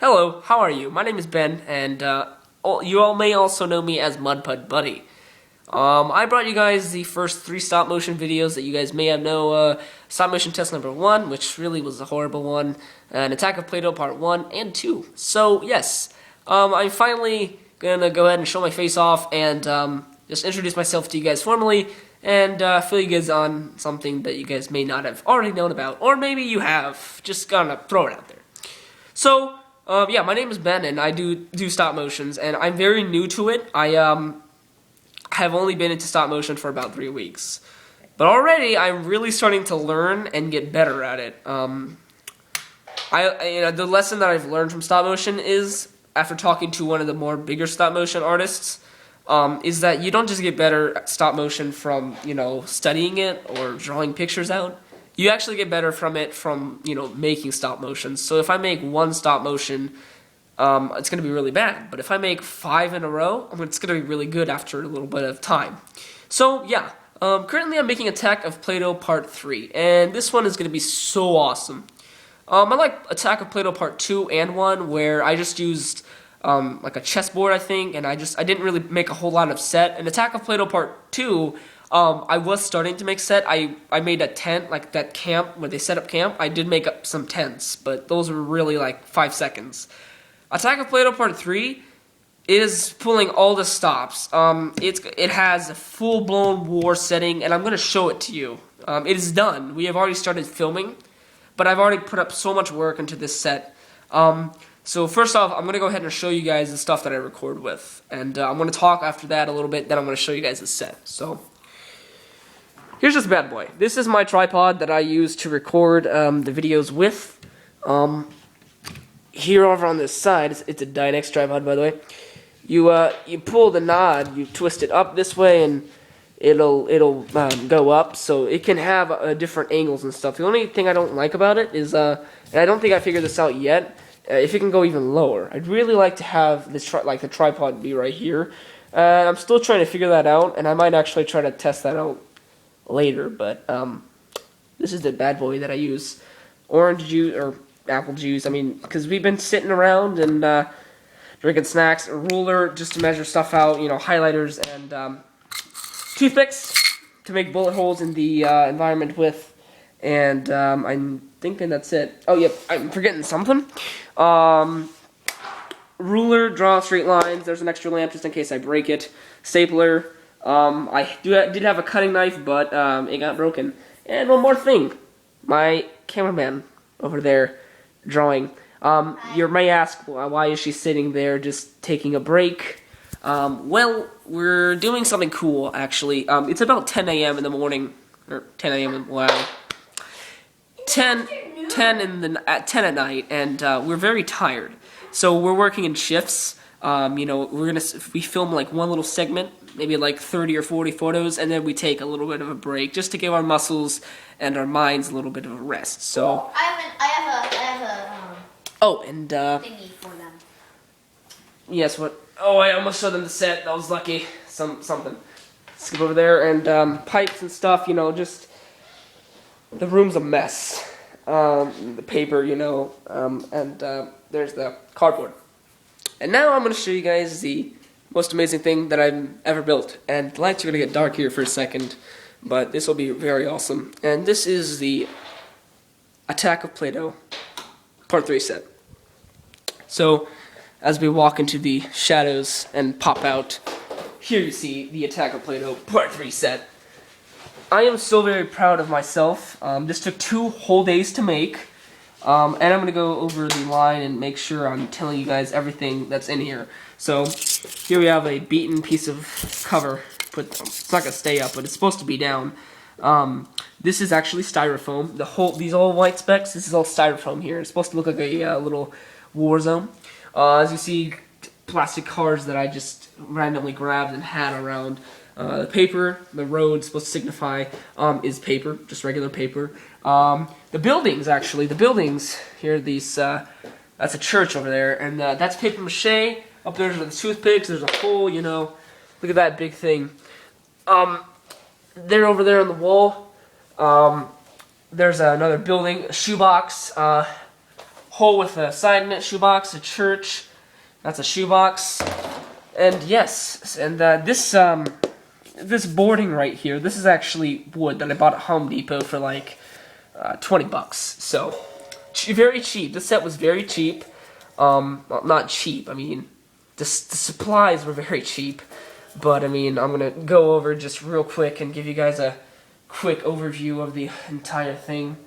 Hello, how are you? My name is Ben, and you all may also know me as MudPudBuddy. I brought you guys the first 3 stop-motion videos that you guys may have know. Stop-motion test number 1, which really was a horrible one, and Attack of Playdoh part 1 and 2. So, yes, I'm finally gonna go ahead and show my face off and just introduce myself to you guys formally, and fill you guys on something that you guys may not have already known about, or maybe you have. Just gonna throw it out there. So, yeah, my name is Ben, and I do stop motions, and I'm very new to it. I have only been into stop motion for about 3 weeks, but already I'm really starting to learn and get better at it. The lesson that I've learned from stop motion is, after talking to one of the more bigger stop motion artists, is that you don't just get better at stop motion from studying it or drawing pictures out. You actually get better from it from, making stop motions. So if I make 1 stop motion, it's going to be really bad. But if I make 5 in a row, it's going to be really good after a little bit of time. So, yeah. Currently I'm making Attack of Playdoh Part 3. And this one is going to be so awesome. I like Attack of Playdoh Part 2 and 1, where I just used like a chessboard, I think. And I didn't really make a whole lot of set. And Attack of Playdoh Part 2... I was starting to make set. I made a tent, like that camp, where they set up camp. I did make up some tents, but those were really like 5 seconds. Attack of Playdoh Part 3 is pulling all the stops. It has a full-blown war setting, and I'm going to show it to you. It is done. We have already started filming, but I've already put up so much work into this set. So first off, I'm going to go ahead and show you guys the stuff that I record with. And I'm going to talk after that a little bit, then I'm going to show you guys the set. So... here's this bad boy. This is my tripod that I use to record the videos with. Here over on this side, it's a Dynex tripod, by the way. You pull the knob, you twist it up this way, and it'll go up, so it can have different angles and stuff. The only thing I don't like about it is, and I don't think I figured this out yet, if it can go even lower. I'd really like to have this the tripod be right here. I'm still trying to figure that out, and I might actually try to test that out later, but this is the bad boy that I use. Orange juice or apple juice, because we've been sitting around and drinking snacks. A ruler just to measure stuff out, highlighters, and toothpicks to make bullet holes in the environment with, and I'm thinking that's it. Oh yep, I'm forgetting something. Ruler, draw straight lines. There's an extra lamp just in case I break it. Stapler. I did have a cutting knife, but it got broken. And one more thing, my cameraman over there drawing. You may ask, why is she sitting there just taking a break? Well, we're doing something cool, actually. It's about 10 a.m. in the morning, or 10 a.m. Wow, 10 at night, and we're very tired. So we're working in shifts. We film like one little segment, maybe like 30 or 40 photos, and then we take a little bit of a break just to give our muscles and our minds a little bit of a rest. So I have a thingy for them. Yes, what? Oh, I almost showed them the set. That was lucky. Something. Skip over there, and pipes and stuff. Just the room's a mess. The paper, and there's the cardboard. And now I'm going to show you guys the most amazing thing that I've ever built. And the lights are going to get dark here for a second, but this will be very awesome. And this is the Attack of Playdoh Part 3 set. So, as we walk into the shadows and pop out, here you see the Attack of Playdoh Part 3 set. I am so very proud of myself. This took 2 whole days to make. And I'm going to go over the line and make sure I'm telling you guys everything that's in here. So, here we have a beaten piece of cover. It's not going to stay up, but it's supposed to be down. This is actually styrofoam. These all white specks, this is all styrofoam here. It's supposed to look like a little war zone. As you see, plastic cards that I just randomly grabbed and had around. The paper, the road supposed to signify, is paper, just regular paper. The buildings, here, that's a church over there, and that's paper mache. Up there's the toothpicks, there's a hole, look at that big thing. They're over there on the wall. There's another building, a shoebox, hole with a side in it, shoebox, a church. That's a shoebox. And yes, and this boarding right here, this is actually wood that I bought at Home Depot for like 20 bucks. So, very cheap. This set was very cheap. Well, not cheap, I mean, the supplies were very cheap. But, I mean, I'm going to go over just real quick and give you guys a quick overview of the entire thing.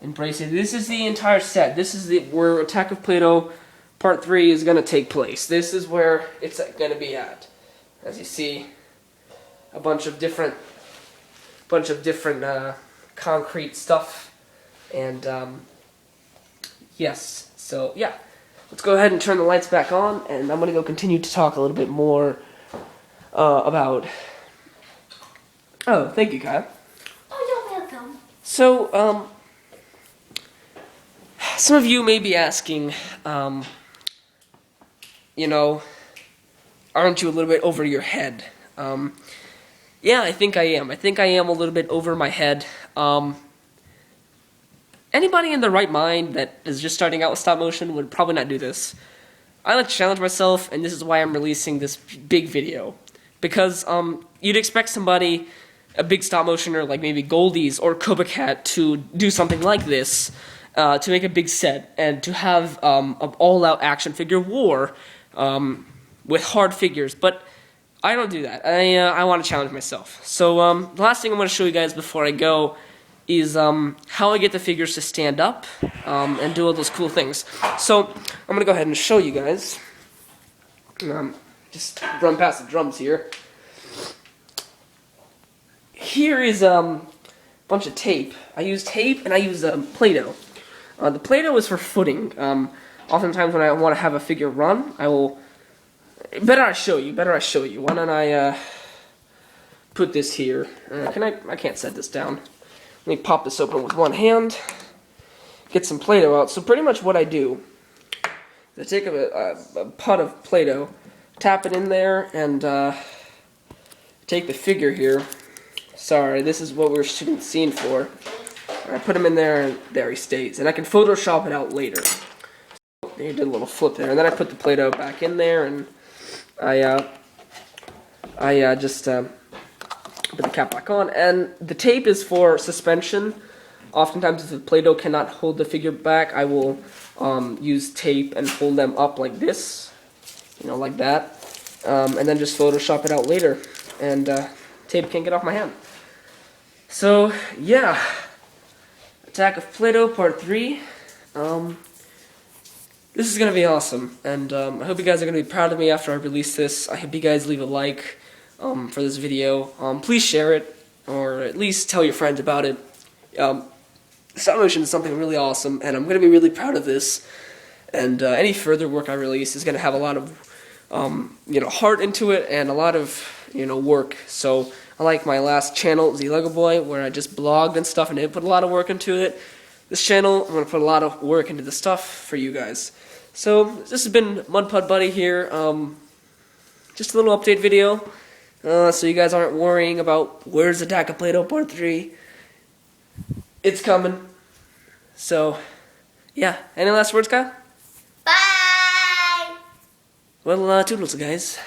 Embrace it. This is the entire set. This is where Attack of Playdoh Part 3 is going to take place. This is where it's going to be at. As you see, a bunch of different concrete stuff. And, yes. So, yeah. Let's go ahead and turn the lights back on, and I'm going to go continue to talk a little bit more about... Oh, thank you, Kyle. Oh, you're welcome. So, some of you may be asking, you know, aren't you a little bit over your head? Yeah, I think I am. I think I am a little bit over my head. Anybody in their right mind that is just starting out with stop motion would probably not do this. I like to challenge myself, and this is why I'm releasing this big video. Because you'd expect somebody, a big stop motioner like maybe Goldie's or Cobra Cat, to do something like this, to make a big set, and to have an all-out action figure war with hard figures. But I don't do that. I want to challenge myself. So the last thing I'm going to show you guys before I go is how I get the figures to stand up and do all those cool things. So I'm going to go ahead and show you guys. Just run past the drums here. Here is a bunch of tape. I use tape and I use Play-Doh. The Play-Doh is for footing. Oftentimes when I want to have a figure run, I will... Better I show you. Why don't I put this here? I can't set this down. Let me pop this open with one hand. Get some Play-Doh out. So pretty much what I do is I take a pot of Play-Doh, tap it in there, and take the figure here. Sorry, this is what we're shooting the scene for. I put him in there, and there he stays. And I can Photoshop it out later. There, you did a little flip there. And then I put the Play-Doh back in there, and I just put the cap back on. And the tape is for suspension. Oftentimes, if the Play-Doh cannot hold the figure back, I will use tape and hold them up like this. You know, like that. And then just Photoshop it out later. And tape can't get off my hand. So, yeah. Attack of Playdoh Part 3. This is going to be awesome. And I hope you guys are going to be proud of me after I release this. I hope you guys leave a like for this video. Please share it, or at least tell your friends about it. Stop motion is something really awesome, and I'm going to be really proud of this. And any further work I release is going to have a lot of heart into it, and a lot of work. So I like my last channel, The Lego Boy, where I just blogged and stuff and didn't put a lot of work into it. This channel, I'm going to put a lot of work into the stuff for you guys. So this has been MudPudBuddy here. Just a little update video, so you guys aren't worrying about where's Attack of Playdoh Part 3. It's coming. So, yeah. Any last words, Kyle? Bye! Well, toodles, guys.